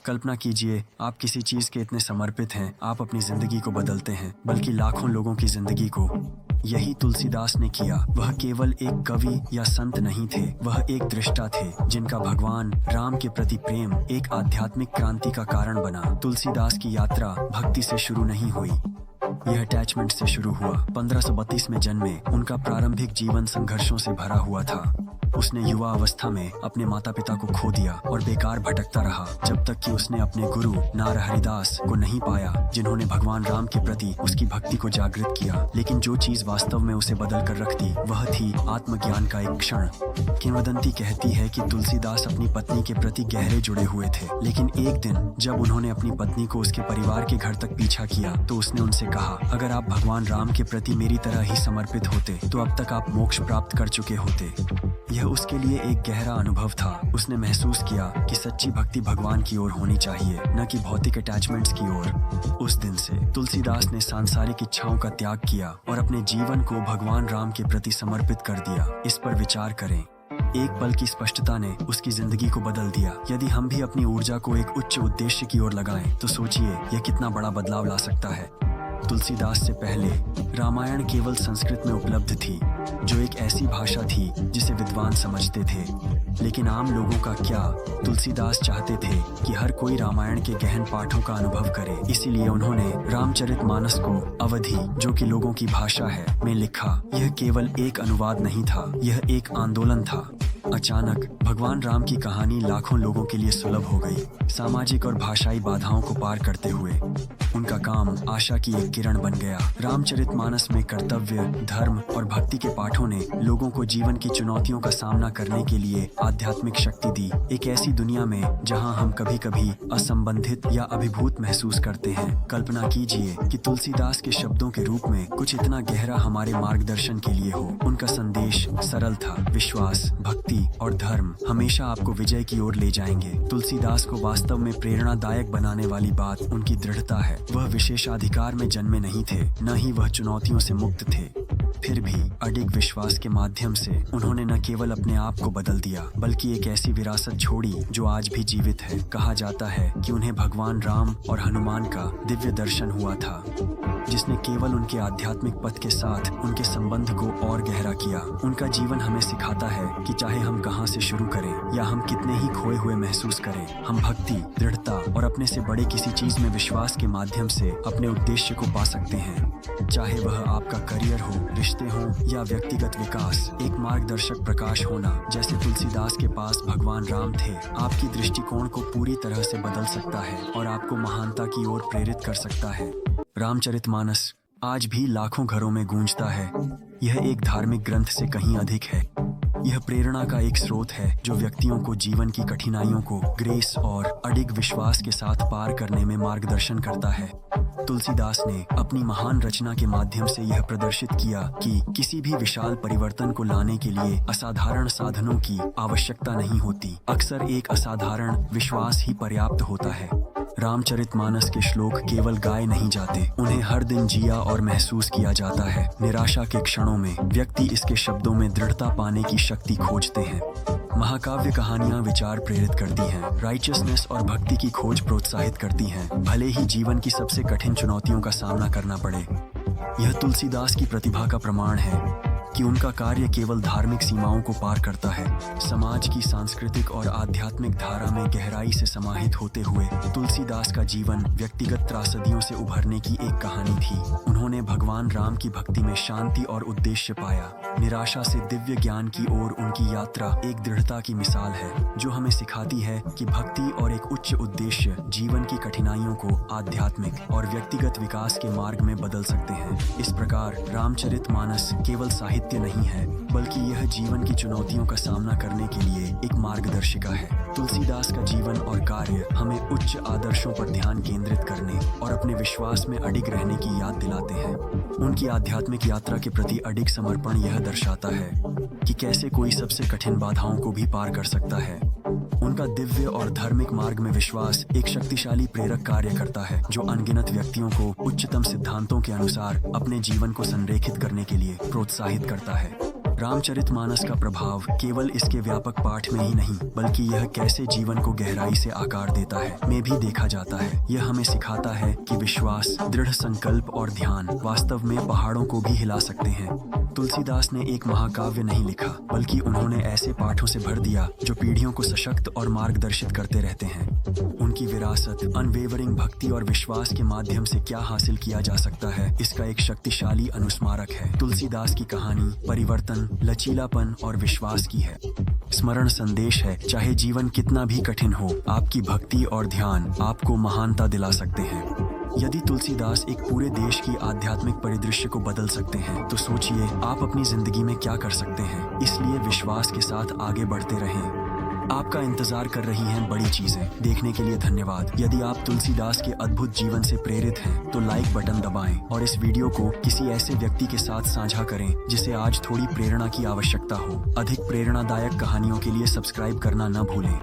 कल्पना कीजिए, आप किसी चीज के इतने समर्पित हैं, आप अपनी जिंदगी को बदलते हैं, बल्कि लाखों लोगों की जिंदगी को। यही तुलसीदास ने किया। वह केवल एक कवि या संत नहीं थे, वह एक दृष्टा थे जिनका भगवान राम के प्रति प्रेम एक आध्यात्मिक क्रांति का कारण बना। तुलसीदास की यात्रा भक्ति से शुरू नहीं हुई, यह अटैचमेंट से शुरू हुआ। 1532 में जन्मे, उनका प्रारंभिक जीवन संघर्षों से भरा हुआ था। उसने युवा अवस्था में अपने माता पिता को खो दिया और बेकार भटकता रहा, जब तक कि उसने अपने गुरु नारहरिदास को नहीं पाया, जिन्होंने भगवान राम के प्रति उसकी भक्ति को जागृत किया। लेकिन जो चीज वास्तव में उसे बदल कर रख दी, वह थी आत्मज्ञान का एक क्षण। किंवदंती कहती है कि तुलसीदास अपनी पत्नी के प्रति गहरे जुड़े हुए थे, लेकिन एक दिन जब उन्होंने अपनी पत्नी को उसके परिवार के घर तक पीछा किया, तो उसने उनसे कहा, अगर आप भगवान राम के प्रति मेरी तरह ही समर्पित होते तो अब तक आप मोक्ष प्राप्त कर चुके होते। यह उसके लिए एक गहरा अनुभव था। उसने महसूस किया कि सच्ची भक्ति भगवान की ओर होनी चाहिए, न कि भौतिक अटैचमेंट्स की ओर। उस दिन से तुलसीदास ने सांसारिक इच्छाओं का त्याग किया और अपने जीवन को भगवान राम के प्रति समर्पित कर दिया। इस पर विचार करें। एक पल की स्पष्टता ने उसकी जिंदगी को बदल दिया। यदि हम भी अपनी ऊर्जा को एक उच्च उद्देश्य की ओर लगाएं, तो सोचिए यह कितना बड़ा बदलाव ला सकता है। तुलसीदास से पहले रामायण केवल संस्कृत में उपलब्ध थी, जो एक ऐसी भाषा थी जिसे विद्वान समझते थे। लेकिन आम लोगों का क्या? तुलसीदास चाहते थे कि हर कोई रामायण के गहन पाठों का अनुभव करे। इसीलिए उन्होंने रामचरितमानस को अवधी, जो कि लोगों की भाषा है, में लिखा। यह केवल एक अनुवाद नहीं था, यह एक आंदोलन था। अचानक भगवान राम की कहानी लाखों लोगों के लिए सुलभ हो गई। सामाजिक और भाषाई बाधाओं को पार करते हुए उनका काम आशा की एक किरण बन गया। रामचरितमानस में कर्तव्य, धर्म और भक्ति के पाठों ने लोगों को जीवन की चुनौतियों का सामना करने के लिए आध्यात्मिक शक्ति दी। एक ऐसी दुनिया में जहां हम कभी कभी असंबंधित या अभिभूत महसूस करते हैं। कल्पना कीजिए कि तुलसीदास के शब्दों के रूप में कुछ इतना गहरा हमारे मार्गदर्शन के लिए हो। उनका संदेश सरल था, विश्वास, भक्ति और धर्म हमेशा आपको विजय की ओर ले जाएंगे। तुलसीदास को वास्तव में प्रेरणादायक बनाने वाली बात उनकी दृढ़ता है। वह विशेषाधिकार में जन्मे नहीं थे, न ही वह चुनौतियों से मुक्त थे। फिर भी अडिग विश्वास के माध्यम से उन्होंने न केवल अपने आप को बदल दिया, बल्कि एक ऐसी विरासत छोड़ी जो आज भी जीवित है। कहा जाता है कि उन्हें भगवान राम और हनुमान का दिव्य दर्शन हुआ था, जिसने केवल उनके आध्यात्मिक पथ के साथ उनके संबंध को और गहरा किया। उनका जीवन हमें सिखाता है कि चाहे हम कहां से शुरू करें या हम कितने ही खोए हुए महसूस करें, हम भक्ति, दृढ़ता और अपने से बड़े किसी चीज में विश्वास के माध्यम से अपने उद्देश्य को पा सकते हैं। चाहे वह आपका करियर हो, रिश्ते हों या व्यक्तिगत विकास, एक मार्गदर्शक प्रकाश होना जैसे तुलसीदास के पास भगवान राम थे, आपकी दृष्टिकोण को पूरी तरह से बदल सकता है और आपको महानता की ओर प्रेरित कर सकता है। रामचरितमानस आज भी लाखों घरों में गूंजता है। यह एक धार्मिक ग्रंथ से कहीं अधिक है। यह प्रेरणा का एक स्रोत है जो व्यक्तियों को जीवन की कठिनाइयों को ग्रेस और अडिग विश्वास के साथ पार करने में मार्गदर्शन करता है। तुलसीदास ने अपनी महान रचना के माध्यम से यह प्रदर्शित किया कि किसी भी विशाल परिवर्तन को लाने के लिए असाधारण साधनों की आवश्यकता नहीं होती। अक्सर एक असाधारण विश्वास ही पर्याप्त होता है। रामचरितमानस के श्लोक केवल गाए नहीं जाते, उन्हें हर दिन जिया और महसूस किया जाता है। निराशा के क्षणों में व्यक्ति इसके शब्दों में दृढ़ता पाने की शक्ति खोजते हैं। महाकाव्य कहानियां विचार प्रेरित करती हैं, राइचियसनेस और भक्ति की खोज प्रोत्साहित करती हैं, भले ही जीवन की सबसे कठिन चुनौतियों का सामना करना पड़े। यह तुलसीदास की प्रतिभा का प्रमाण है कि उनका कार्य केवल धार्मिक सीमाओं को पार करता है। समाज की सांस्कृतिक और आध्यात्मिक धारा में गहराई से समाहित होते हुए तुलसीदास का जीवन व्यक्तिगत त्रासदियों से उभरने की एक कहानी थी। उन्होंने भगवान राम की भक्ति में शांति और उद्देश्य पाया। निराशा से दिव्य ज्ञान की ओर उनकी यात्रा एक दृढ़ता की मिसाल है, जो हमें सिखाती है कि भक्ति और एक उच्च उद्देश्य जीवन की कठिनाइयों को आध्यात्मिक और व्यक्तिगत विकास के मार्ग में बदल सकते हैं। इस प्रकार रामचरितमानस केवल साहित्य नहीं है, बल्कि यह जीवन की चुनौतियों का सामना करने के लिए एक मार्गदर्शिका है। तुलसीदास का जीवन और कार्य हमें उच्च आदर्शों पर ध्यान केंद्रित करने और अपने विश्वास में अडिग रहने की याद दिलाते हैं। उनकी आध्यात्मिक यात्रा के प्रति अडिग समर्पण यह दर्शाता है कि कैसे कोई सबसे कठिन बाधाओं को भी पार कर सकता है। उनका दिव्य और धार्मिक मार्ग में विश्वास एक शक्तिशाली प्रेरक कार्य करता है, जो अनगिनत व्यक्तियों को उच्चतम सिद्धांतों के अनुसार अपने जीवन को संरेखित करने के लिए प्रोत्साहित करता है। रामचरितमानस का प्रभाव केवल इसके व्यापक पाठ में ही नहीं, बल्कि यह कैसे जीवन को गहराई से आकार देता है में भी देखा जाता है। यह हमें सिखाता है कि विश्वास, दृढ़ संकल्प और ध्यान वास्तव में पहाड़ों को भी हिला सकते हैं। तुलसीदास ने एक महाकाव्य नहीं लिखा, बल्कि उन्होंने ऐसे पाठों से भर दिया जो पीढ़ियों को सशक्त और मार्गदर्शित करते रहते हैं। उनकी विरासत, अनवेवरिंग भक्ति और विश्वास के माध्यम से क्या हासिल किया जा सकता है, इसका एक शक्तिशाली अनुस्मारक है। तुलसीदास की कहानी परिवर्तन, लचीलापन और विश्वास की है। स्मरण संदेश है, चाहे जीवन कितना भी कठिन हो, आपकी भक्ति और ध्यान आपको महानता दिला सकते हैं। यदि तुलसीदास एक पूरे देश की आध्यात्मिक परिदृश्य को बदल सकते हैं, तो सोचिए आप अपनी जिंदगी में क्या कर सकते हैं। इसलिए विश्वास के साथ आगे बढ़ते रहें। आपका इंतजार कर रही हैं बड़ी चीजें। देखने के लिए धन्यवाद। यदि आप तुलसीदास के अद्भुत जीवन से प्रेरित हैं, तो लाइक बटन दबाएं और इस वीडियो को किसी ऐसे व्यक्ति के साथ साझा करें जिसे आज थोड़ी प्रेरणा की आवश्यकता हो। अधिक प्रेरणादायक कहानियों के लिए सब्सक्राइब करना न भूलें।